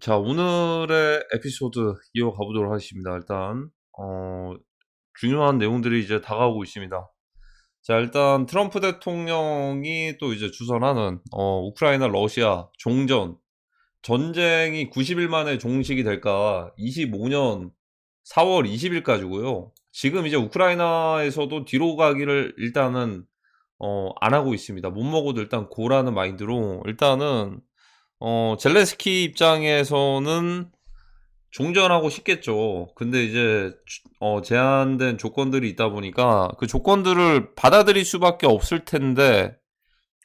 자, 오늘의 에피소드 이어가 보도록 하겠습니다. 일단, 중요한 내용들이 이제 다가오고 있습니다. 자, 일단, 트럼프 대통령이 또 이제 주선하는, 우크라이나, 러시아, 종전, 전쟁이 90일 만에 종식이 될까, 25년 4월 20일까지고요. 지금 이제 우크라이나에서도 뒤로 가기를 일단은, 안 하고 있습니다. 못 먹어도 일단 고라는 마인드로, 일단은, 젤렌스키 입장에서는 종전하고 싶겠죠. 근데 이제 제한된 조건들이 있다 보니까 그 조건들을 받아들일 수밖에 없을 텐데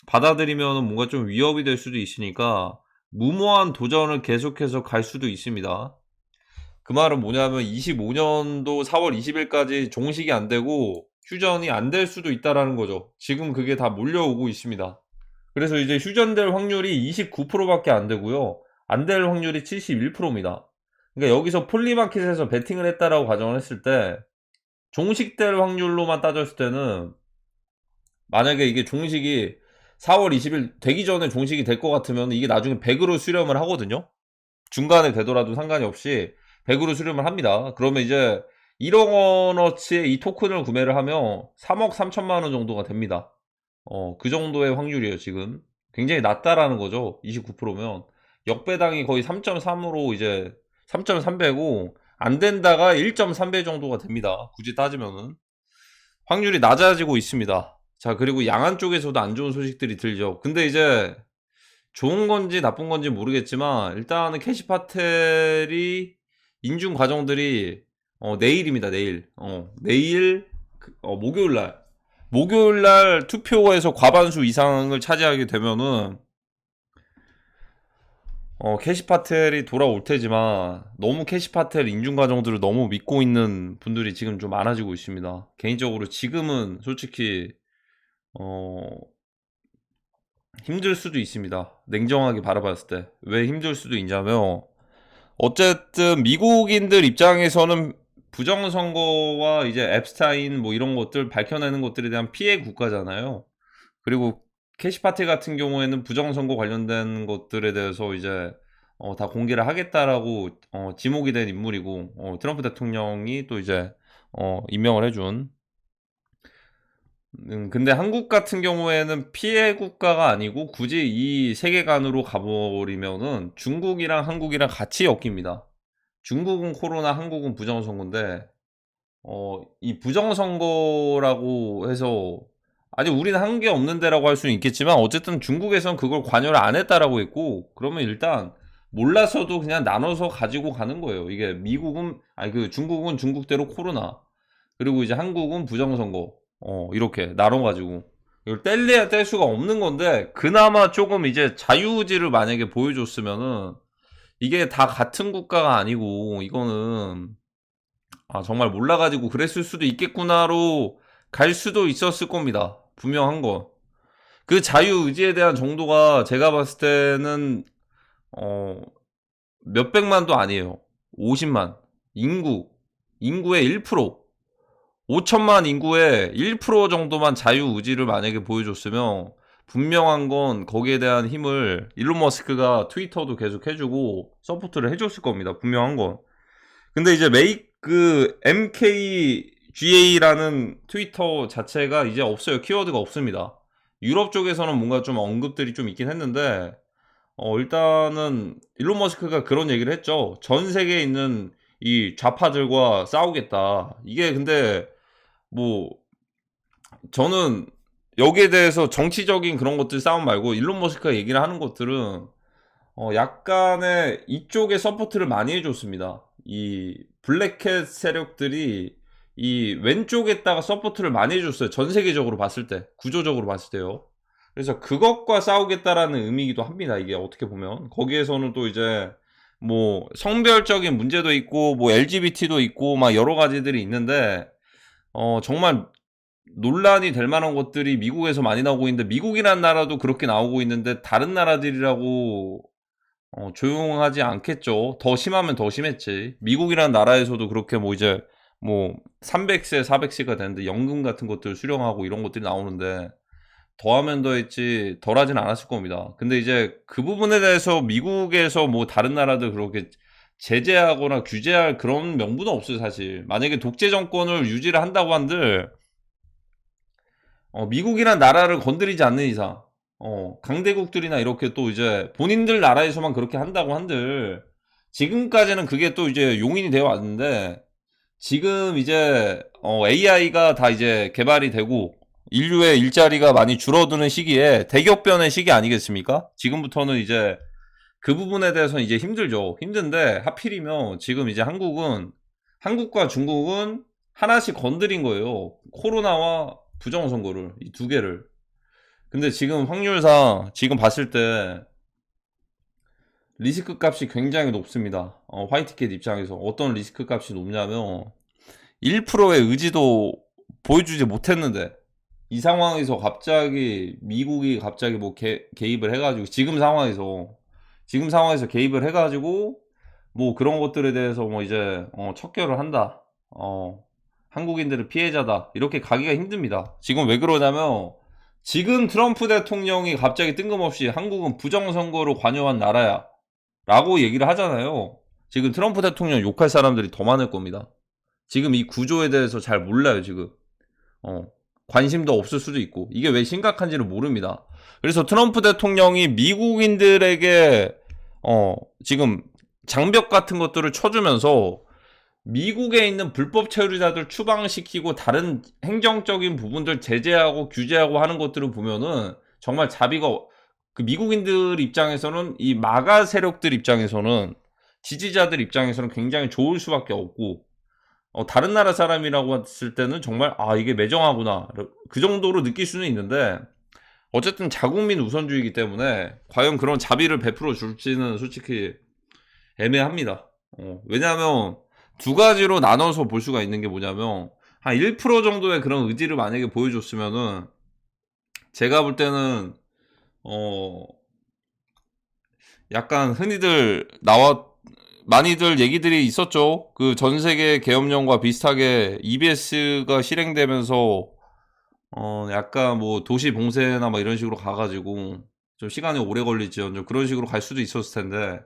받아들이면 뭔가 좀 위협이 될 수도 있으니까 무모한 도전을 계속해서 갈 수도 있습니다. 그 말은 뭐냐면 25년도 4월 20일까지 종식이 안 되고 휴전이 안 될 수도 있다라는 거죠. 지금 그게 다 몰려오고 있습니다. 그래서 이제 휴전될 확률이 29%밖에 안 되고요. 안 될 확률이 71%입니다. 그러니까 여기서 폴리마켓에서 베팅을 했다라고 가정을 했을 때 종식될 확률로만 따졌을 때는 만약에 이게 종식이 4월 20일 되기 전에 종식이 될 것 같으면 이게 나중에 100으로 수렴을 하거든요. 중간에 되더라도 상관이 없이 100으로 수렴을 합니다. 그러면 이제 1억 원어치의 이 토큰을 구매를 하면 3억 3천만 원 정도가 됩니다. 그 정도의 확률이에요, 지금. 굉장히 낮다라는 거죠. 29%면. 역배당이 거의 3.3으로 이제 3.3배고, 안 된다가 1.3배 정도가 됩니다. 굳이 따지면은. 확률이 낮아지고 있습니다. 자, 그리고 양안 쪽에서도 안 좋은 소식들이 들죠. 근데 이제 좋은 건지 나쁜 건지 모르겠지만, 일단은 캐시파텔이 인증 과정들이, 내일입니다, 내일. 내일, 목요일 날. 목요일 날 투표에서 과반수 이상을 차지하게 되면은 캐시파텔이 돌아올 테지만 너무 캐시파텔 인증 과정들을 너무 믿고 있는 분들이 지금 좀 많아지고 있습니다. 개인적으로 지금은 솔직히 어, 힘들 수도 있습니다. 냉정하게 바라봤을 때. 왜 힘들 수도 있냐면 어쨌든 미국인들 입장에서는 부정선거와 이제 앱스타인 뭐 이런 것들 밝혀내는 것들에 대한 피해 국가잖아요. 그리고 캐시파티 같은 경우에는 부정선거 관련된 것들에 대해서 이제 다 공개를 하겠다라고 지목이 된 인물이고 트럼프 대통령이 또 이제 임명을 해준. 근데 한국 같은 경우에는 피해 국가가 아니고 굳이 이 세계관으로 가버리면은 중국이랑 한국이랑 같이 엮입니다. 중국은 코로나, 한국은 부정선거인데 이 부정선거라고 해서 아니 우리는 한 게 없는데라고 할 수는 있겠지만 어쨌든 중국에선 그걸 관여를 안 했다라고 했고 그러면 일단 몰라서도 그냥 나눠서 가지고 가는 거예요. 이게 미국은 아니 그 중국은 중국대로 코로나 그리고 이제 한국은 부정선거 이렇게 나눠가지고 이걸 뗄래야 뗄 수가 없는 건데 그나마 조금 이제 자유의지를 만약에 보여줬으면은 이게 다 같은 국가가 아니고 이거는 정말 몰라가지고 그랬을 수도 있겠구나로 갈 수도 있었을 겁니다. 분명한 건. 그 자유의지에 대한 정도가 제가 봤을 때는, 몇백만도 아니에요. 50만. 인구의 1%. 5천만 인구의 1% 정도만 자유의지를 만약에 보여줬으면, 분명한 건 거기에 대한 힘을 일론 머스크가 트위터도 계속 해주고, 서포트를 해줬을 겁니다. 분명한 건. 근데 이제 MKGA라는 트위터 자체가 이제 없어요. 키워드가 없습니다. 유럽 쪽에서는 뭔가 좀 언급들이 좀 있긴 했는데, 일단은 일론 머스크가 그런 얘기를 했죠. 전 세계에 있는 이 좌파들과 싸우겠다. 이게 근데 뭐 저는 여기에 대해서 정치적인 그런 것들 싸움 말고 일론 머스크가 얘기를 하는 것들은 약간의 이쪽에 서포트를 많이 해줬습니다. 이 블랙캣 세력들이 이 왼쪽에다가 서포트를 많이 해줬어요. 전 세계적으로 봤을 때, 구조적으로 봤을 때요. 그래서 그것과 싸우겠다라는 의미이기도 합니다. 이게 어떻게 보면 거기에서는 또 이제 뭐 성별적인 문제도 있고 뭐 LGBT도 있고 막 여러 가지들이 있는데 정말 논란이 될 만한 것들이 미국에서 많이 나오고 있는데 미국이란 나라도 그렇게 나오고 있는데 다른 나라들이라고 조용하지 않겠죠. 더 심하면 더 심했지. 미국이라는 나라에서도 그렇게 뭐 이제 뭐 300세, 400세가 되는데 연금 같은 것들 수령하고 이런 것들이 나오는데 더하면 더했지 덜하진 않았을 겁니다. 근데 이제 그 부분에 대해서 미국에서 뭐 다른 나라들 그렇게 제재하거나 규제할 그런 명분은 없어요, 사실. 만약에 독재 정권을 유지를 한다고 한들 미국이란 나라를 건드리지 않는 이상, 강대국들이나 이렇게 또 이제 본인들 나라에서만 그렇게 한다고 한들, 지금까지는 그게 또 이제 용인이 되어 왔는데, 지금 이제, AI가 다 이제 개발이 되고, 인류의 일자리가 많이 줄어드는 시기에 대격변의 시기 아니겠습니까? 지금부터는 이제 그 부분에 대해서는 이제 힘들죠. 힘든데, 하필이면 지금 이제 한국과 중국은 하나씩 건드린 거예요. 코로나와 부정선거를, 이 두 개를. 근데 지금 확률상, 지금 봤을 때, 리스크 값이 굉장히 높습니다. 화이트캣 입장에서. 어떤 리스크 값이 높냐면, 1%의 의지도 보여주지 못했는데, 이 상황에서 갑자기, 미국이 갑자기 뭐 개입을 해가지고, 지금 상황에서 개입을 해가지고, 뭐 그런 것들에 대해서 뭐 이제, 척결을 한다. 한국인들은 피해자다. 이렇게 가기가 힘듭니다. 지금 왜 그러냐면, 지금 트럼프 대통령이 갑자기 뜬금없이 한국은 부정선거로 관여한 나라야. 라고 얘기를 하잖아요. 지금 트럼프 대통령 욕할 사람들이 더 많을 겁니다. 지금 이 구조에 대해서 잘 몰라요, 지금. 관심도 없을 수도 있고. 이게 왜 심각한지를 모릅니다. 그래서 트럼프 대통령이 미국인들에게, 지금 장벽 같은 것들을 쳐주면서 미국에 있는 불법 체류자들 추방시키고 다른 행정적인 부분들 제재하고 규제하고 하는 것들을 보면은 정말 자비가 그 미국인들 입장에서는 이 마가 세력들 입장에서는 지지자들 입장에서는 굉장히 좋을 수밖에 없고 다른 나라 사람이라고 했을 때는 정말 이게 매정하구나 그 정도로 느낄 수는 있는데 어쨌든 자국민 우선주의이기 때문에 과연 그런 자비를 베풀어 줄지는 솔직히 애매합니다. 왜냐하면 두 가지로 나눠서 볼 수가 있는 게 뭐냐면 한 1% 정도의 그런 의지를 만약에 보여줬으면은 제가 볼 때는 약간 흔히들 많이들 얘기들이 있었죠. 그 전 세계 계엄령과 비슷하게 EBS가 실행되면서 약간 뭐 도시 봉쇄나 막 이런 식으로 가가지고 좀 시간이 오래 걸리지언정 그런 식으로 갈 수도 있었을 텐데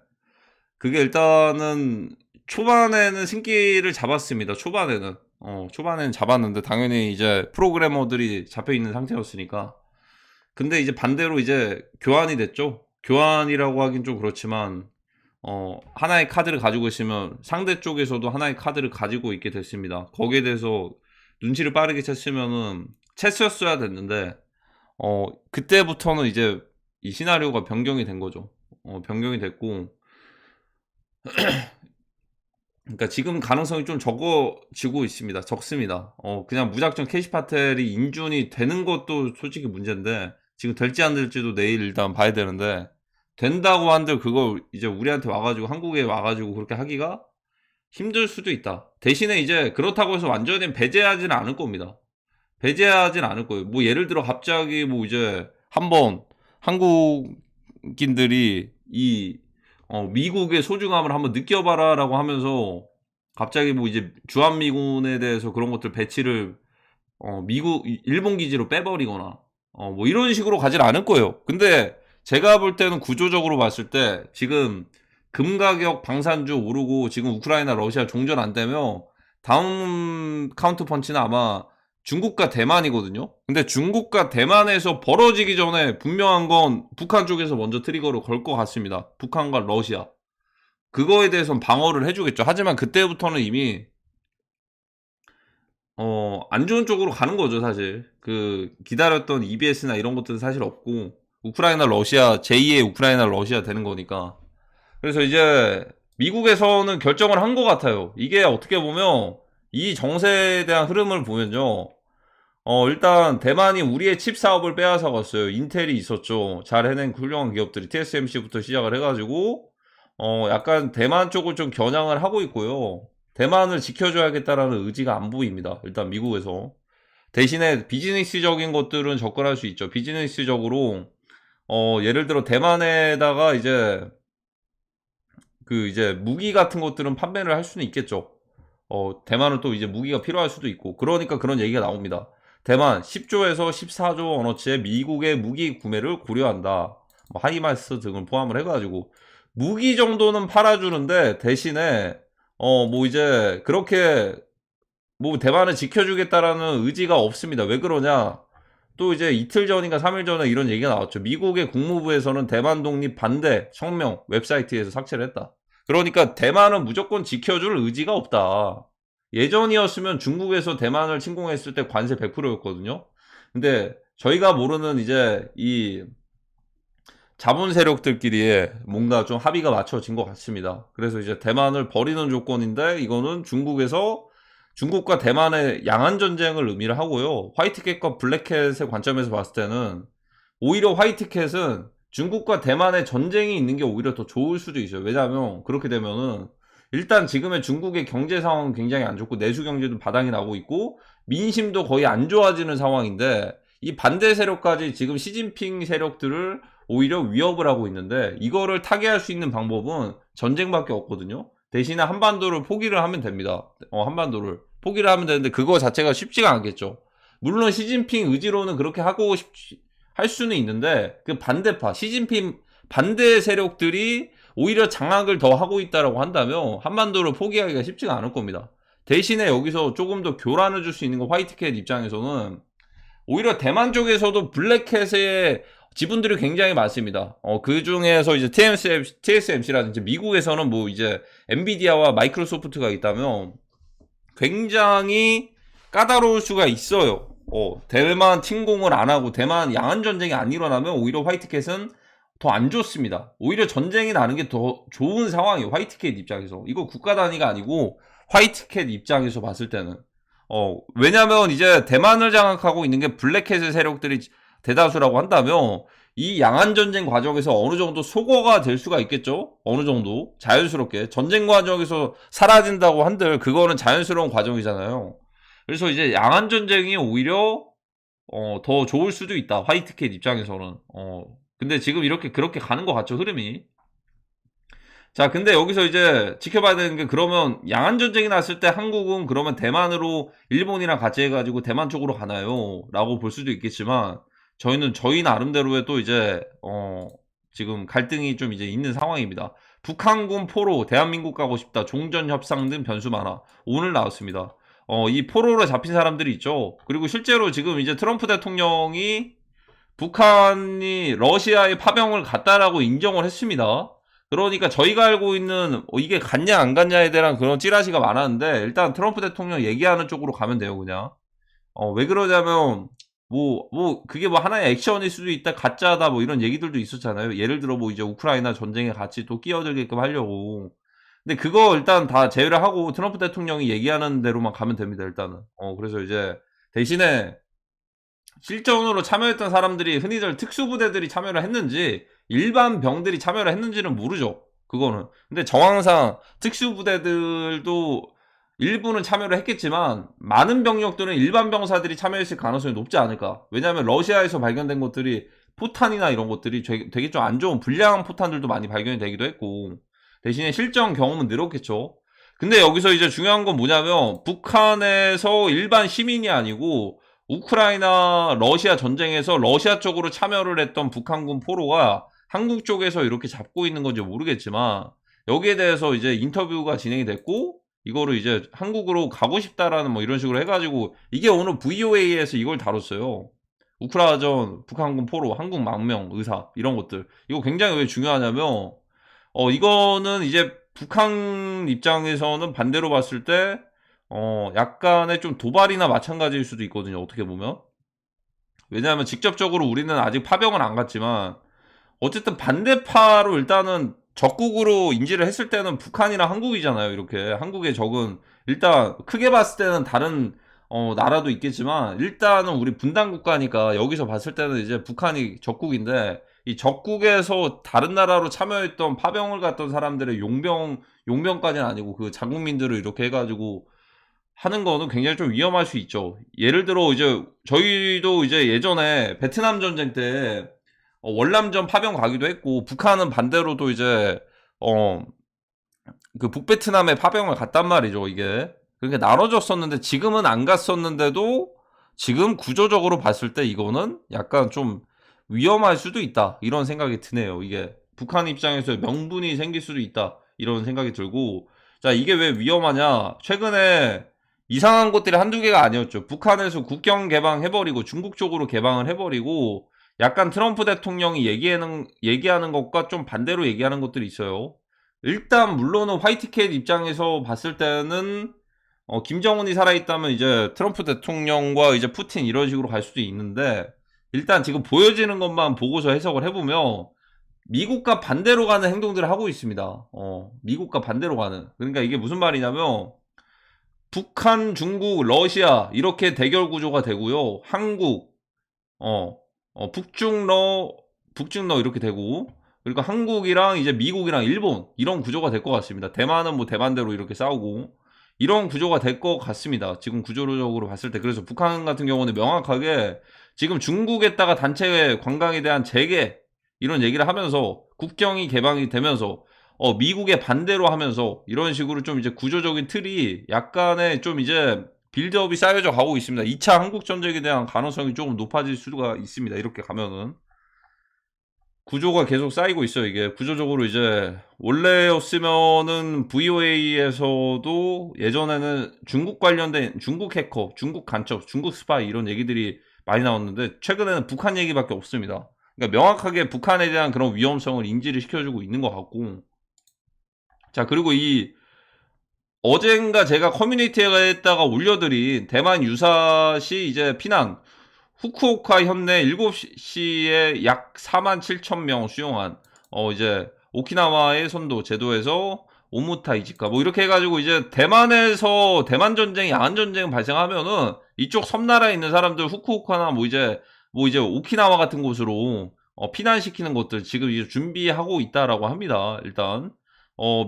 그게 일단은 초반에는 승기를 잡았습니다. 초반에는 잡았는데 당연히 이제 프로그래머들이 잡혀 있는 상태였으니까. 근데 이제 반대로 이제 교환이 됐죠. 교환이라고 하긴 좀 그렇지만 하나의 카드를 가지고 있으면 상대 쪽에서도 하나의 카드를 가지고 있게 됐습니다. 거기에 대해서 눈치를 빠르게 챘으면은 챘었어야 됐는데 그때부터는 이제 이 시나리오가 변경이 된 거죠. 변경이 됐고 그러니까 지금 가능성이 좀 적어지고 있습니다. 적습니다. 그냥 무작정 캐시파텔이 인준이 되는 것도 솔직히 문제인데 지금 될지 안 될지도 내일 일단 봐야 되는데 된다고 한들 그걸 이제 우리한테 와가지고 한국에 와가지고 그렇게 하기가 힘들 수도 있다. 대신에 이제 그렇다고 해서 완전히 배제하지는 않을 겁니다. 배제하진 않을 거예요. 뭐 예를 들어 갑자기 뭐 이제 한번 한국인들이 이 미국의 소중함을 한번 느껴봐라라고 하면서 갑자기 뭐 이제 주한미군에 대해서 그런 것들 배치를 일본 기지로 빼버리거나 뭐 이런 식으로 가진 않을 거예요. 근데 제가 볼 때는 구조적으로 봤을 때 지금 금 가격 방산주 오르고 지금 우크라이나 러시아 종전 안 되면 다음 카운트 펀치는 아마 중국과 대만이거든요. 근데 중국과 대만에서 벌어지기 전에 분명한 건 북한 쪽에서 먼저 트리거를 걸 것 같습니다. 북한과 러시아. 그거에 대해서는 방어를 해주겠죠. 하지만 그때부터는 이미 안 좋은 쪽으로 가는 거죠, 사실. 그 기다렸던 EBS나 이런 것들은 사실 없고 우크라이나 러시아 제2의 우크라이나 러시아 되는 거니까. 그래서 이제 미국에서는 결정을 한 것 같아요. 이게 어떻게 보면 이 정세에 대한 흐름을 보면요. 일단 대만이 우리의 칩 사업을 빼앗아 갔어요. 인텔이 있었죠. 잘 해낸 훌륭한 기업들이 TSMC부터 시작을 해가지고 약간 대만 쪽을 좀 겨냥을 하고 있고요. 대만을 지켜줘야겠다라는 의지가 안 보입니다. 일단 미국에서. 대신에 비즈니스적인 것들은 접근할 수 있죠. 비즈니스적으로 예를 들어 대만에다가 이제 무기 같은 것들은 판매를 할 수는 있겠죠. 대만은 또 이제 무기가 필요할 수도 있고 그러니까 그런 얘기가 나옵니다. 대만 10조에서 14조 원어치의 미국의 무기 구매를 고려한다. 뭐 하이마스 등을 포함을 해가지고 무기 정도는 팔아주는데 대신에 뭐 이제 그렇게 뭐 대만을 지켜주겠다라는 의지가 없습니다. 왜 그러냐? 또 이제 이틀 전인가 3일 전에 이런 얘기가 나왔죠. 미국의 국무부에서는 대만 독립 반대 성명 웹사이트에서 삭제를 했다. 그러니까 대만은 무조건 지켜줄 의지가 없다. 예전이었으면 중국에서 대만을 침공했을 때 관세 100%였거든요. 근데 저희가 모르는 이제 이 자본 세력들끼리의 뭔가 좀 합의가 맞춰진 것 같습니다. 그래서 이제 대만을 버리는 조건인데 이거는 중국과 대만의 양안 전쟁을 의미를 하고요. 화이트캣과 블랙캣의 관점에서 봤을 때는 오히려 화이트캣은 중국과 대만의 전쟁이 있는 게 오히려 더 좋을 수도 있어요. 왜냐하면 그렇게 되면은 일단 지금의 중국의 경제 상황은 굉장히 안 좋고 내수 경제도 바닥이 나고 있고 민심도 거의 안 좋아지는 상황인데 이 반대 세력까지 지금 시진핑 세력들을 오히려 위협을 하고 있는데 이거를 타개할 수 있는 방법은 전쟁밖에 없거든요. 대신에 한반도를 포기를 하면 됩니다. 한반도를 포기를 하면 되는데 그거 자체가 쉽지가 않겠죠. 물론 시진핑 의지로는 그렇게 할 수는 있는데 그 반대파 시진핑 반대 세력들이 오히려 장악을 더 하고 있다라고 한다면 한반도를 포기하기가 쉽지가 않을 겁니다. 대신에 여기서 조금 더 교란을 줄 수 있는 거 화이트캣 입장에서는 오히려 대만 쪽에서도 블랙캣의 지분들이 굉장히 많습니다. 그 중에서 이제 TSMC라든지 미국에서는 뭐 이제 엔비디아와 마이크로소프트가 있다면 굉장히 까다로울 수가 있어요. 대만 침공을 안 하고 대만 양안 전쟁이 안 일어나면 오히려 화이트캣은 더 안 좋습니다. 오히려 전쟁이 나는 게 더 좋은 상황이에요. 화이트캣 입장에서. 이거 국가 단위가 아니고 화이트캣 입장에서 봤을 때는. 왜냐면 이제 대만을 장악하고 있는 게 블랙캣의 세력들이 대다수라고 한다면 이 양안 전쟁 과정에서 어느 정도 소거가 될 수가 있겠죠? 어느 정도 자연스럽게 전쟁 과정에서 사라진다고 한들 그거는 자연스러운 과정이잖아요. 그래서 이제 양안 전쟁이 오히려 더 좋을 수도 있다. 화이트캣 입장에서는. 근데 지금 그렇게 가는 것 같죠, 흐름이. 자, 근데 여기서 이제 지켜봐야 되는 게 그러면 양안 전쟁이 났을 때 한국은 그러면 대만으로 일본이랑 같이 해가지고 대만 쪽으로 가나요? 라고 볼 수도 있겠지만 저희는 저희 나름대로의 또 이제 지금 갈등이 좀 이제 있는 상황입니다. 북한군 포로 대한민국 가고 싶다. 종전 협상 등 변수 많아. 오늘 나왔습니다. 이 포로로 잡힌 사람들이 있죠. 그리고 실제로 지금 이제 트럼프 대통령이 북한이 러시아에 파병을 갔다라고 인정을 했습니다. 그러니까 저희가 알고 있는 이게 갔냐 안 갔냐에 대한 그런 찌라시가 많았는데 일단 트럼프 대통령 얘기하는 쪽으로 가면 돼요, 그냥. 왜 그러냐면 그게 뭐 하나의 액션일 수도 있다, 가짜다 뭐 이런 얘기들도 있었잖아요. 예를 들어 뭐 이제 우크라이나 전쟁에 같이 또 끼어들게끔 하려고. 근데 그거 일단 다 제외를 하고 트럼프 대통령이 얘기하는 대로만 가면 됩니다, 일단은. 그래서 이제 대신에 실전으로 참여했던 사람들이 흔히들 특수부대들이 참여를 했는지 일반 병들이 참여를 했는지는 모르죠. 그거는. 근데 정황상 특수부대들도 일부는 참여를 했겠지만 많은 병력들은 일반 병사들이 참여했을 가능성이 높지 않을까. 왜냐하면 러시아에서 발견된 것들이 포탄이나 이런 것들이 되게 좀 안 좋은 불량한 포탄들도 많이 발견이 되기도 했고 대신에 실전 경험은 늘었겠죠. 근데 여기서 이제 중요한 건 뭐냐면 북한에서 일반 시민이 아니고 우크라이나 러시아 전쟁에서 러시아 쪽으로 참여를 했던 북한군 포로가 한국 쪽에서 이렇게 잡고 있는 건지 모르겠지만 여기에 대해서 이제 인터뷰가 진행이 됐고 이거를 이제 한국으로 가고 싶다라는 뭐 이런 식으로 해가지고 이게 오늘 VOA에서 이걸 다뤘어요. 우크라전 북한군 포로 한국 망명 의사 이런 것들 이거 굉장히 왜 중요하냐면 이거는 이제 북한 입장에서는 반대로 봤을 때 약간의 좀 도발이나 마찬가지일 수도 있거든요. 어떻게 보면. 왜냐하면 직접적으로 우리는 아직 파병은 안 갔지만 어쨌든 반대파로 일단은 적국으로 인지를 했을 때는 북한이랑 한국이잖아요. 이렇게 한국의 적은 일단 크게 봤을 때는 다른 나라도 있겠지만 일단은 우리 분단 국가니까 여기서 봤을 때는 이제 북한이 적국인데 이 적국에서 다른 나라로 참여했던 파병을 갔던 사람들의 용병까지는 아니고 그 자국민들을 이렇게 해가지고 하는 거는 굉장히 좀 위험할 수 있죠. 예를 들어 이제 저희도 이제 예전에 베트남 전쟁 때 월남전 파병 가기도 했고 북한은 반대로도 이제 그 북베트남에 파병을 갔단 말이죠. 이게 그러니까 나눠졌었는데 지금은 안 갔었는데도 지금 구조적으로 봤을 때 이거는 약간 좀 위험할 수도 있다. 이런 생각이 드네요. 이게 북한 입장에서 명분이 생길 수도 있다. 이런 생각이 들고, 자, 이게 왜 위험하냐? 최근에 이상한 것들이 한두 개가 아니었죠. 북한에서 국경 개방해버리고 중국 쪽으로 개방을 해버리고 약간 트럼프 대통령이 얘기하는 것과 좀 반대로 얘기하는 것들이 있어요. 일단 물론은 화이트캣 입장에서 봤을 때는 김정은이 살아있다면 이제 트럼프 대통령과 이제 푸틴 이런 식으로 갈 수도 있는데, 일단 지금 보여지는 것만 보고서 해석을 해보면 미국과 반대로 가는 행동들을 하고 있습니다. 미국과 반대로 가는. 그러니까 이게 무슨 말이냐면 북한, 중국, 러시아 이렇게 대결 구조가 되고요. 한국, 북중러 이렇게 되고, 그러니까 한국이랑 이제 미국이랑 일본 이런 구조가 될 것 같습니다. 대만은 뭐 대만대로 이렇게 싸우고 이런 구조가 될 것 같습니다. 지금 구조적으로 봤을 때. 그래서 북한 같은 경우는 명확하게 지금 중국에다가 단체 관광에 대한 재개 이런 얘기를 하면서 국경이 개방이 되면서 미국에 반대로 하면서 이런 식으로 좀 이제 구조적인 틀이 약간의 좀 이제 빌드업이 쌓여져 가고 있습니다. 2차 한국전쟁에 대한 가능성이 조금 높아질 수가 있습니다. 이렇게 가면은. 구조가 계속 쌓이고 있어요. 이게 구조적으로 이제 원래였으면은 VOA에서도 예전에는 중국 관련된 중국 해커, 중국 간첩, 중국 스파이 이런 얘기들이 많이 나왔는데 최근에는 북한 얘기밖에 없습니다. 그러니까 명확하게 북한에 대한 그런 위험성을 인지를 시켜주고 있는 것 같고, 자, 그리고 이 어젠가 제가 커뮤니티에다가 올려드린 대만 유사시 이제 피난 후쿠오카 현내 7시에 약 47,000명 수용한 이제 오키나와의 선도 제도에서 오무타 이지카 뭐 이렇게 해가지고 이제 대만에서 대만 전쟁, 야한 전쟁 발생하면은 이쪽 섬나라에 있는 사람들 후쿠오카나 뭐 이제 오키나와 같은 곳으로 피난시키는 것들 지금 이제 준비하고 있다라고 합니다. 일단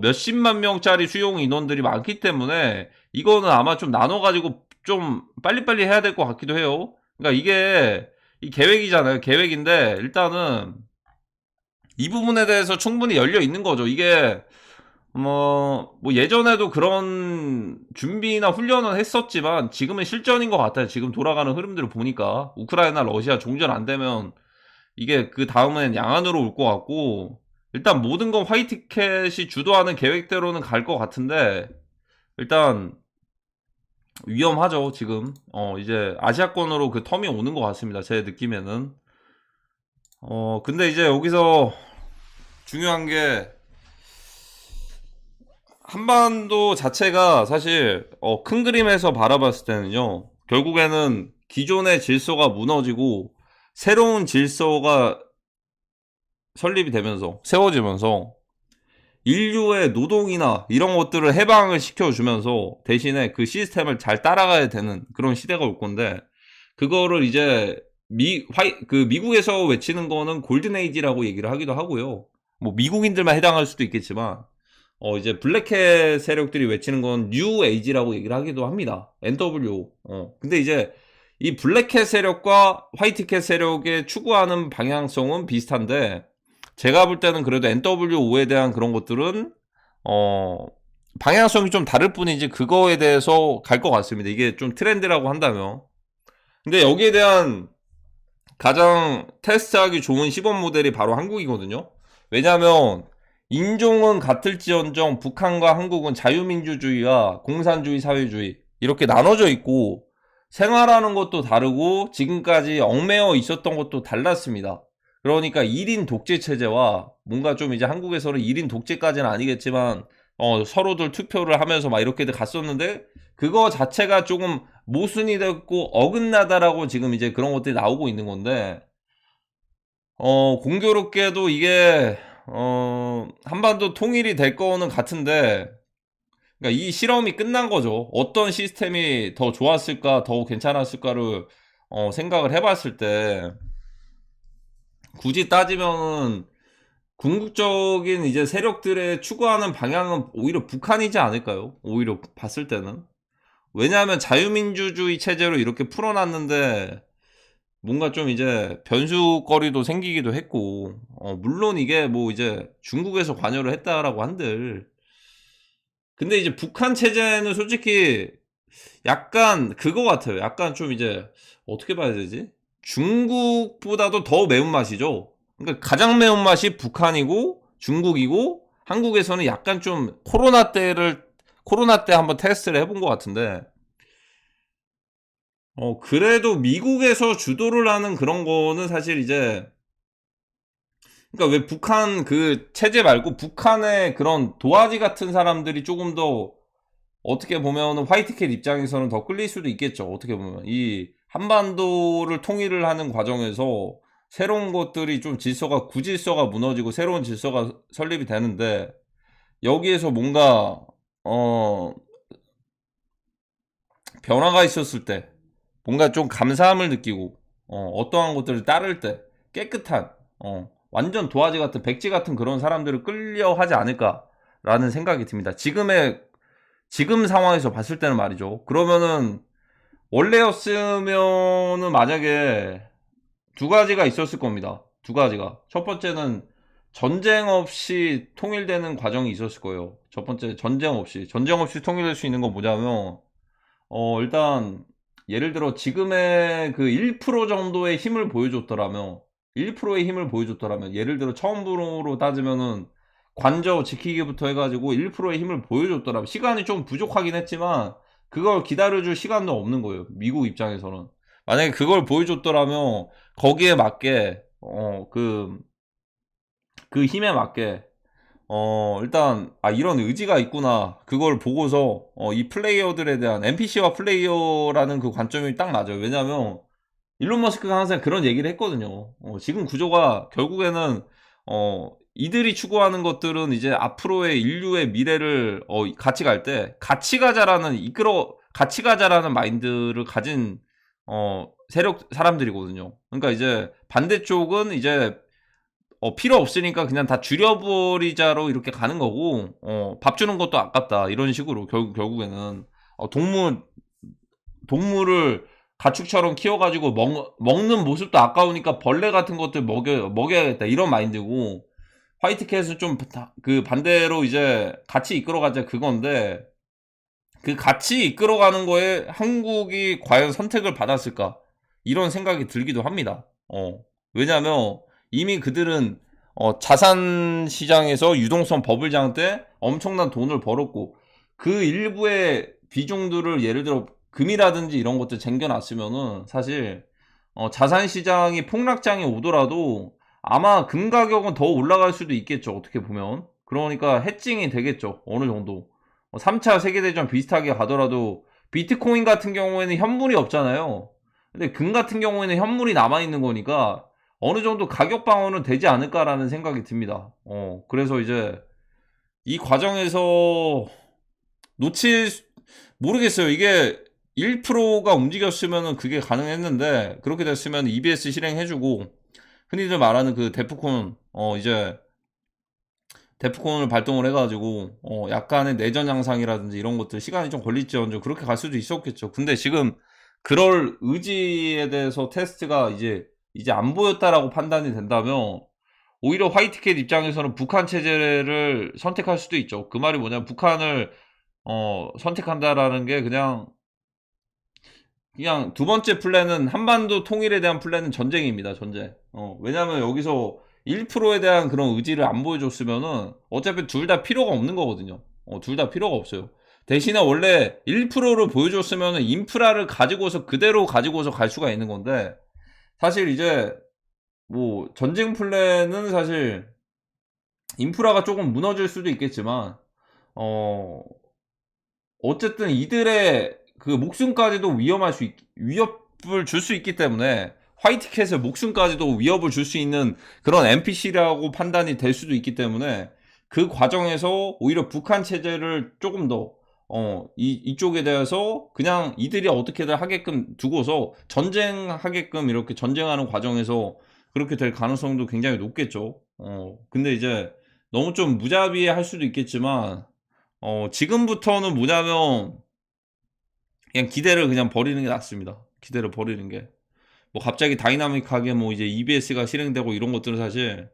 몇십만 명짜리 수용 인원들이 많기 때문에 이거는 아마 좀 나눠가지고 좀 빨리빨리 해야 될 것 같기도 해요. 그러니까 이게 이 계획이잖아요. 계획인데 일단은 이 부분에 대해서 충분히 열려 있는 거죠. 이게 뭐 예전에도 그런 준비나 훈련은 했었지만 지금은 실전인 것 같아요. 지금 돌아가는 흐름들을 보니까 우크라이나 러시아 종전 안 되면 이게 그 다음엔 양안으로 올 것 같고, 일단 모든 건 화이트캣이 주도하는 계획대로는 갈 것 같은데 일단 위험하죠. 지금 이제 아시아권으로 그 텀이 오는 것 같습니다. 제 느낌에는. 근데 이제 여기서 중요한 게 한반도 자체가 사실 큰 그림에서 바라봤을 때는요, 결국에는 기존의 질서가 무너지고 새로운 질서가 설립이 되면서 세워지면서 인류의 노동이나 이런 것들을 해방을 시켜주면서 대신에 그 시스템을 잘 따라가야 되는 그런 시대가 올 건데, 그거를 이제 미국에서 외치는 거는 골든에이지라고 얘기를 하기도 하고요. 뭐 미국인들만 해당할 수도 있겠지만 이제 블랙캣 세력들이 외치는 건 뉴 에이지라고 얘기를 하기도 합니다. NWO. 근데 이제 이 블랙캣 세력과 화이트캣 세력의 추구하는 방향성은 비슷한데, 제가 볼 때는 그래도 NWO에 대한 그런 것들은 방향성이 좀 다를 뿐이지 그거에 대해서 갈 것 같습니다. 이게 좀 트렌드라고 한다면. 근데 여기에 대한 가장 테스트하기 좋은 시범 모델이 바로 한국이거든요. 왜냐하면 인종은 같을지언정 북한과 한국은 자유민주주의와 공산주의 사회주의 이렇게 나눠져 있고 생활하는 것도 다르고 지금까지 얽매여 있었던 것도 달랐습니다. 그러니까 1인 독재 체제와 뭔가 좀 이제 한국에서는 1인 독재까지는 아니겠지만 서로들 투표를 하면서 막 이렇게들 갔었는데 그거 자체가 조금 모순이 됐고 어긋나다라고 지금 이제 그런 것들이 나오고 있는 건데, 공교롭게도 이게 한반도 통일이 될 거는 같은데, 그러니까 이 실험이 끝난 거죠. 어떤 시스템이 더 좋았을까, 더 괜찮았을까를 생각을 해봤을 때 굳이 따지면은 궁극적인 이제 세력들의 추구하는 방향은 오히려 북한이지 않을까요? 오히려 봤을 때는. 왜냐하면 자유민주주의 체제로 이렇게 풀어놨는데 뭔가 좀 이제 변수거리도 생기기도 했고, 물론 이게 뭐 이제 중국에서 관여를 했다라고 한들, 근데 이제 북한 체제는 솔직히 약간 그거 같아요. 약간 좀 이제 어떻게 봐야 되지? 중국보다도 더 매운맛이죠. 그러니까 가장 매운맛이 북한이고 중국이고 한국에서는 약간 좀 코로나 때 한번 테스트를 해본 것 같은데 그래도 미국에서 주도를 하는 그런 거는 사실 이제 그러니까 왜 북한 그 체제 말고 북한의 그런 도화지 같은 사람들이 조금 더 어떻게 보면 화이트캣 입장에서는 더 끌릴 수도 있겠죠. 어떻게 보면 이 한반도를 통일을 하는 과정에서 새로운 것들이 좀 구질서가 무너지고 새로운 질서가 설립이 되는데 여기에서 뭔가 어 변화가 있었을 때 뭔가 좀 감사함을 느끼고 어떠한 것들을 따를 때 깨끗한 완전 도화지 같은 백지 같은 그런 사람들을 끌려 하지 않을까라는 생각이 듭니다. 지금 상황에서 봤을 때는 말이죠. 그러면은 원래였으면은 만약에 두 가지가 있었을 겁니다. 두 가지가. 첫 번째는 전쟁 없이 통일되는 과정이 있었을 거예요. 첫 번째 전쟁 없이 통일될 수 있는 건 뭐냐면 일단 예를 들어 지금의 그 1% 정도의 힘을 보여줬더라면 1%의 힘을 보여줬더라면 예를 들어 처음으로 따지면은 관저 지키기부터 해가지고 1%의 힘을 보여줬더라면 시간이 좀 부족하긴 했지만 그걸 기다려줄 시간도 없는 거예요. 미국 입장에서는 만약에 그걸 보여줬더라면 거기에 맞게 그 힘에 맞게 일단, 이런 의지가 있구나. 그걸 보고서, 이 플레이어들에 대한, NPC와 플레이어라는 그 관점이 딱 맞아요. 왜냐면, 일론 머스크가 항상 그런 얘기를 했거든요. 지금 구조가 결국에는, 이들이 추구하는 것들은 이제 앞으로의 인류의 미래를, 같이 갈 때, 같이 가자라는 마인드를 가진, 사람들이거든요. 그러니까 이제 반대쪽은 이제 필요 없으니까 그냥 다 줄여버리자로 이렇게 가는 거고, 밥 주는 것도 아깝다. 이런 식으로, 결국에는. 동물을 가축처럼 키워가지고 먹는 모습도 아까우니까 벌레 같은 것들 먹여야겠다. 이런 마인드고, 화이트캣은 좀 그 반대로 이제 같이 이끌어가자 그건데, 그 같이 이끌어가는 거에 한국이 과연 선택을 받았을까? 이런 생각이 들기도 합니다. 왜냐면 이미 그들은 자산 시장에서 유동성 버블장 때 엄청난 돈을 벌었고 그 일부의 비중들을 예를 들어 금이라든지 이런 것들 쟁겨놨으면은 사실 자산 시장이 폭락장이 오더라도 아마 금 가격은 더 올라갈 수도 있겠죠. 어떻게 보면. 그러니까 해칭이 되겠죠. 어느 정도. 3차 세계대전 비슷하게 가더라도 비트코인 같은 경우에는 현물이 없잖아요. 근데 금 같은 경우에는 현물이 남아있는 거니까 어느 정도 가격 방어는 되지 않을까라는 생각이 듭니다. 그래서 이제 이 과정에서 놓칠, 모르겠어요. 이게 1%가 움직였으면 그게 가능했는데 그렇게 됐으면 EBS 실행해주고 흔히들 말하는 그 이제 데프콘을 발동을 해가지고 약간의 내전 양상이라든지 이런 것들 시간이 좀 걸릴지언정 그렇게 갈 수도 있었겠죠. 근데 지금 그럴 의지에 대해서 테스트가 이제 안 보였다라고 판단이 된다면 오히려 화이트캣 입장에서는 북한 체제를 선택할 수도 있죠. 그 말이 뭐냐면 북한을 선택한다라는 게 그냥 두 번째 플랜은 한반도 통일에 대한 플랜은 전쟁입니다. 전쟁. 왜냐면 여기서 1%에 대한 그런 의지를 안 보여줬으면은 어차피 둘 다 필요가 없는 거거든요. 둘 다 필요가 없어요. 대신에 원래 1%를 보여줬으면은 인프라를 그대로 가지고서 갈 수가 있는 건데 사실 이제 뭐 전쟁 플랜은 사실 인프라가 조금 무너질 수도 있겠지만 어 어쨌든 이들의 그 목숨까지도 위협을 줄 수 있기 때문에 화이트캣의 목숨까지도 위협을 줄 수 있는 그런 NPC라고 판단이 될 수도 있기 때문에 그 과정에서 오히려 북한 체제를 조금 더 이쪽에 대해서 그냥 이들이 어떻게든 하게끔 두고서 전쟁하게끔 이렇게 전쟁하는 과정에서 그렇게 될 가능성도 굉장히 높겠죠. 근데 이제 너무 좀 무자비해 할 수도 있겠지만 지금부터는 뭐냐면 그냥 기대를 그냥 버리는 게 낫습니다. 기대를 버리는 게. 뭐 갑자기 다이나믹하게 뭐 이제 EBS가 실행되고 이런 것들은 사실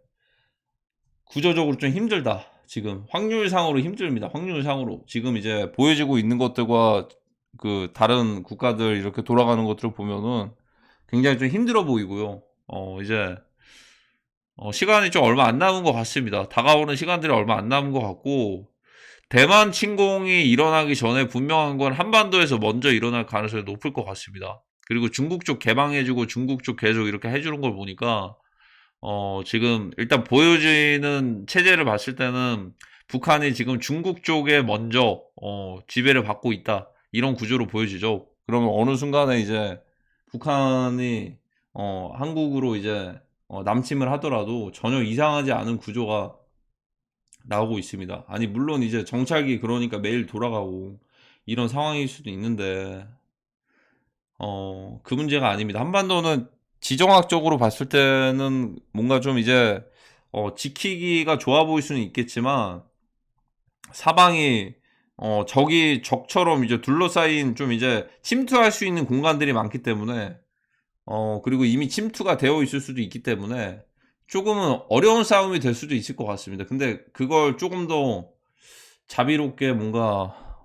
구조적으로 좀 힘들다. 지금 확률상으로 힘듭니다. 확률상으로. 지금 이제 보여지고 있는 것들과 그 다른 국가들 이렇게 돌아가는 것들을 보면은 굉장히 좀 힘들어 보이고요. 이제 시간이 좀 얼마 안 남은 것 같습니다. 다가오는 시간들이 얼마 안 남은 것 같고, 대만 침공이 일어나기 전에 분명한 건 한반도에서 먼저 일어날 가능성이 높을 것 같습니다. 그리고 중국 쪽 개방해주고 중국 쪽 계속 이렇게 해주는 걸 보니까 지금 일단 보여지는 체제를 봤을 때는 북한이 지금 중국 쪽에 먼저 지배를 받고 있다, 이런 구조로 보여지죠. 그러면 어느 순간에 이제 북한이 한국으로 이제 남침을 하더라도 전혀 이상하지 않은 구조가 나오고 있습니다. 아니 물론 이제 정찰기 그러니까 매일 돌아가고 이런 상황일 수도 있는데 그 문제가 아닙니다. 한반도는 지정학적으로 봤을 때는 뭔가 좀 이제 지키기가 좋아 보일 수는 있겠지만, 사방이 적이 적처럼 이제 둘러싸인 좀 이제 침투할 수 있는 공간들이 많기 때문에, 그리고 이미 침투가 되어 있을 수도 있기 때문에 조금은 어려운 싸움이 될 수도 있을 것 같습니다. 근데 그걸 조금 더 자비롭게 뭔가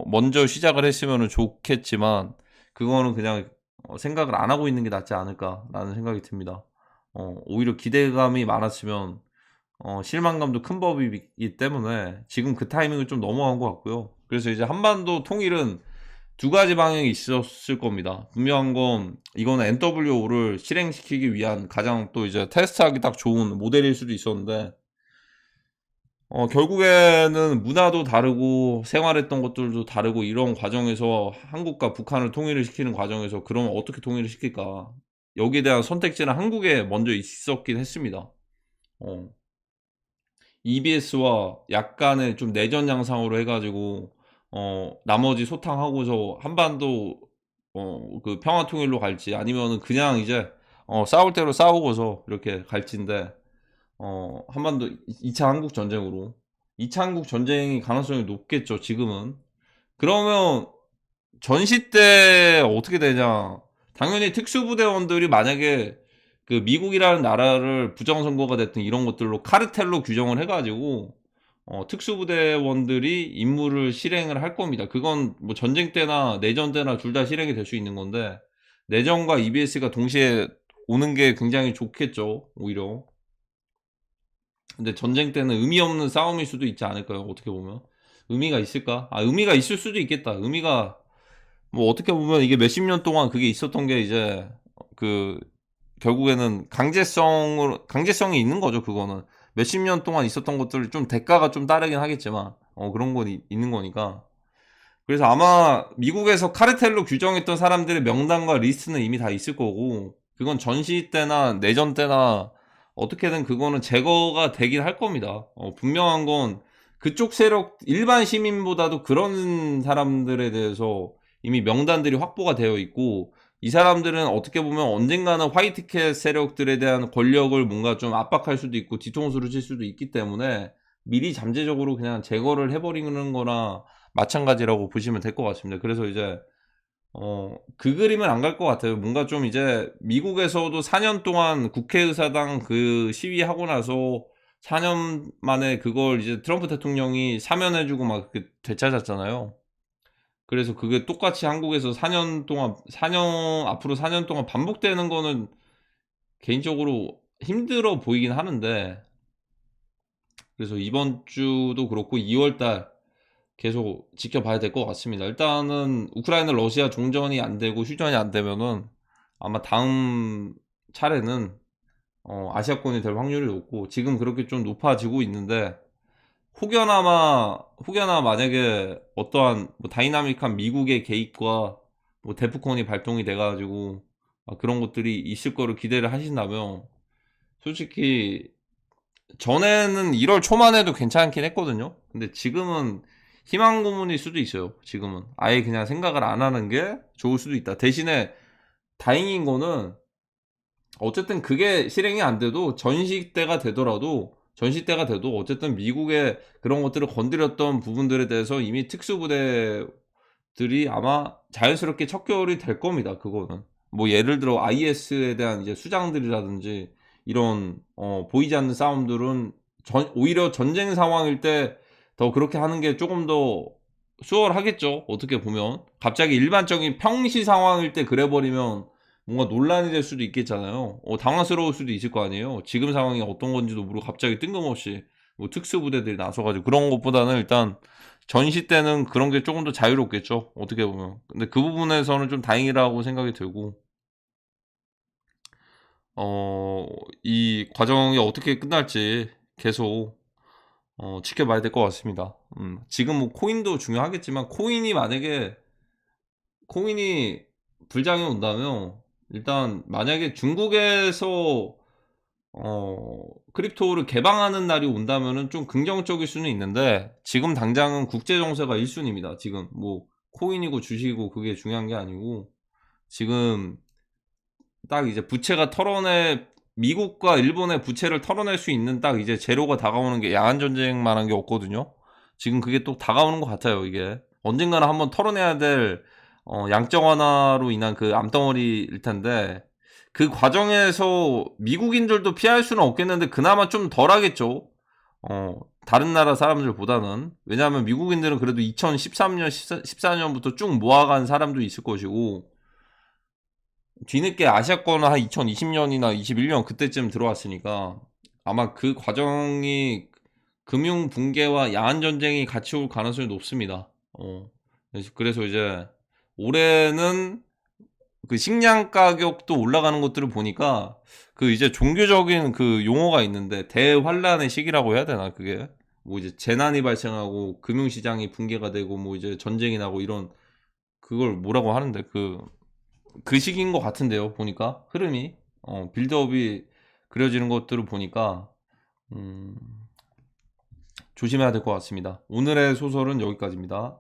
먼저 시작을 했으면 좋겠지만, 그거는 그냥 생각을 안 하고 있는 게 낫지 않을까라는 생각이 듭니다. 오히려 기대감이 많았으면 실망감도 큰 법이기 때문에 지금 그 타이밍을 좀 넘어간 것 같고요. 그래서 이제 한반도 통일은 두 가지 방향이 있었을 겁니다. 분명한 건 이거는 NWO를 실행시키기 위한 가장 또 이제 테스트하기 딱 좋은 모델일 수도 있었는데, 결국에는 문화도 다르고 생활했던 것들도 다르고 이런 과정에서 한국과 북한을 통일을 시키는 과정에서 그러면 어떻게 통일을 시킬까? 여기에 대한 선택지는 한국에 먼저 있었긴 했습니다. EBS와 약간의 좀 내전 양상으로 해가지고 나머지 소탕하고서 한반도 그 평화 통일로 갈지, 아니면은 그냥 이제 싸울 대로 싸우고서 이렇게 갈지인데, 한반도 2차 한국 전쟁으로 2차 한국 전쟁이 가능성이 높겠죠, 지금은. 그러면 전시 때 어떻게 되냐? 당연히 특수부대원들이 만약에 그 미국이라는 나라를 부정선거가 됐든 이런 것들로 카르텔로 규정을 해가지고 특수부대원들이 임무를 실행을 할 겁니다. 그건 뭐 전쟁 때나 내전 때나 둘 다 실행이 될 수 있는 건데, 내전과 EBS가 동시에 오는 게 굉장히 좋겠죠, 오히려. 근데 전쟁 때는 의미 없는 싸움일 수도 있지 않을까요? 어떻게 보면 의미가 있을까? 의미가 있을 수도 있겠다. 의미가 뭐 어떻게 보면 이게 몇십 년 동안 그게 있었던 게 이제 그 결국에는 강제성이 있는 거죠. 그거는 몇십 년 동안 있었던 것들 좀 대가가 좀 따르긴 하겠지만 그런 건 있는 거니까. 그래서 아마 미국에서 카르텔로 규정했던 사람들의 명단과 리스트는 이미 다 있을 거고, 그건 전시 때나 내전 때나 어떻게든 그거는 제거가 되긴 할 겁니다. 분명한 건 그쪽 세력, 일반 시민보다도 그런 사람들에 대해서 이미 명단들이 확보가 되어 있고, 이 사람들은 어떻게 보면 언젠가는 화이트캣 세력들에 대한 권력을 뭔가 좀 압박할 수도 있고 뒤통수를 칠 수도 있기 때문에 미리 잠재적으로 그냥 제거를 해버리는 거나 마찬가지라고 보시면 될 것 같습니다. 그래서 이제 그 그림은 안 갈 것 같아요. 뭔가 좀 이제 미국에서도 4년 동안 국회의사당 그 시위하고 나서 4년 만에 그걸 이제 트럼프 대통령이 사면해주고 막 되찾았잖아요. 그래서 그게 똑같이 한국에서 4년 동안, 앞으로 4년 동안 반복되는 거는 개인적으로 힘들어 보이긴 하는데, 그래서 이번 주도 그렇고 2월달 계속 지켜봐야 될 것 같습니다. 일단은 우크라이나 러시아 종전이 안 되고 휴전이 안 되면은 아마 다음 차례는 아시아권이 될 확률이 높고, 지금 그렇게 좀 높아지고 있는데, 혹여나 만약에 어떠한 뭐 다이나믹한 미국의 개입과 뭐 데프콘이 발동이 돼가지고 그런 것들이 있을 거를 기대를 하신다면, 솔직히 전에는 1월 초만 해도 괜찮긴 했거든요. 근데 지금은 희망 고문일 수도 있어요. 지금은 아예 그냥 생각을 안 하는 게 좋을 수도 있다. 대신에 다행인 거는 어쨌든 그게 실행이 안 돼도 전시 때가 돼도 어쨌든 미국의 그런 것들을 건드렸던 부분들에 대해서 이미 특수부대들이 아마 자연스럽게 척결이 될 겁니다. 그거는 뭐 예를 들어 IS에 대한 이제 수장들이라든지 이런 보이지 않는 싸움들은 오히려 전쟁 상황일 때 더 그렇게 하는 게 조금 더 수월하겠죠. 어떻게 보면 갑자기 일반적인 평시 상황일 때 그래버리면 뭔가 논란이 될 수도 있겠잖아요. 당황스러울 수도 있을 거 아니에요. 지금 상황이 어떤 건지도 모르고 갑자기 뜬금없이 뭐 특수부대들이 나서가지고 그런 것보다는 일단 전시 때는 그런 게 조금 더 자유롭겠죠. 어떻게 보면. 근데 그 부분에서는 좀 다행이라고 생각이 들고, 이 과정이 어떻게 끝날지 계속 지켜봐야 될 것 같습니다. 지금 뭐 코인도 중요하겠지만 코인이 불장이 온다면 일단 만약에 중국에서 크립토를 개방하는 날이 온다면은 좀 긍정적일 수는 있는데 지금 당장은 국제 정세가 1순위입니다. 지금 뭐 코인이고 주식이고 그게 중요한 게 아니고 지금 딱 이제 미국과 일본의 부채를 털어낼 수 있는 딱 이제 재료가 다가오는 게 야한 전쟁만한 게 없거든요. 지금 그게 또 다가오는 것 같아요. 이게 언젠가는 한번 털어내야 될 양적 완화로 인한 그 암덩어리일 텐데 그 과정에서 미국인들도 피할 수는 없겠는데 그나마 좀 덜하겠죠. 다른 나라 사람들보다는. 왜냐하면 미국인들은 그래도 2013년, 14년부터 쭉 모아간 사람도 있을 것이고 뒤늦게 아시아권은 한 2020년이나 21년 그때쯤 들어왔으니까 아마 그 과정이 금융 붕괴와 야한 전쟁이 같이 올 가능성이 높습니다. 그래서 이제 올해는 그 식량 가격도 올라가는 것들을 보니까 그 이제 종교적인 그 용어가 있는데 대환란의 시기라고 해야 되나 그게 뭐 이제 재난이 발생하고 금융시장이 붕괴가 되고 뭐 이제 전쟁이 나고 이런 그걸 뭐라고 하는데 그 시기인 것 같은데요. 보니까 흐름이 빌드업이 그려지는 것들을 보니까 조심해야 될 것 같습니다. 오늘의 소설은 여기까지입니다.